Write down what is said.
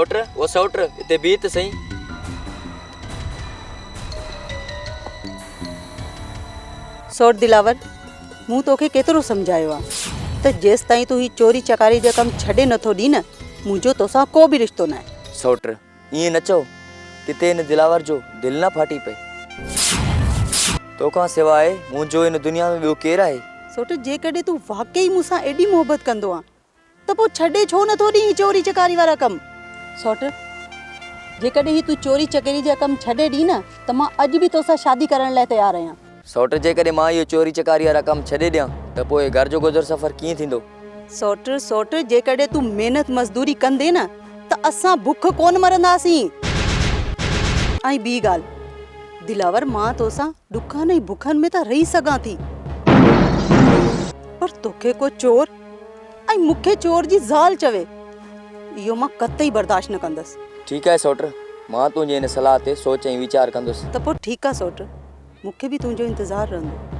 सोट वो सोट इते बीत सही। सोट दिलावर, मूं तोखे केतिरो सम्झायो आहे त जेसि ताईं तूं ही चोरी चकारी जो कमु छॾे नथो ॾी न, मुंहिंजो तोसां को बि रिश्तो न आहे। सोट ईअं न चओ, किथे हिन दिलावर जो दिलि न फाटी पए। तोखां सवाइ मुंहिंजो हिन दुनिया में ॿियो केरु आहे? सोट जेकॾहिं तूं वाकई मूंसां एॾी मोहबत कंदो आहे त पोइ छॾे छो नथो ॾी ही चोरी चकारी वारा कमु? सोट जेकॾहिं ही तूं चोरी चकारी जा कमु छॾे ॾी न त मां अॼु बि तोसां शादी करण लाइ तयारु आहियां। सोट जेकॾहिं मां इहो चोरी चकारी वारा कमु छॾे ॾियां त पोइ घर जो गुज़र सफ़र कीअं थींदो? सोट जेकॾहिं तूं महिनत मज़दूरी कंदे न त असां बुख कोन मरंदासीं। ऐं ॿी ॻाल्हि दिलावर, मां तोसां ॾुखनि ऐं बुखनि में त रही सघां थी, पर तोखे को चोर ऐं मूंखे चोर जी ज़ाल चवे, इहो मां कतई बर्दाश्त न कंदसि। ठीकु आहे सोट, मां तुंहिंजे हिन सलाह ते सोच ऐं वीचार कंदुसि। त पोइ ठीकु आहे सोट, मूंखे बि तुंहिंजो इंतज़ारु रहंदो।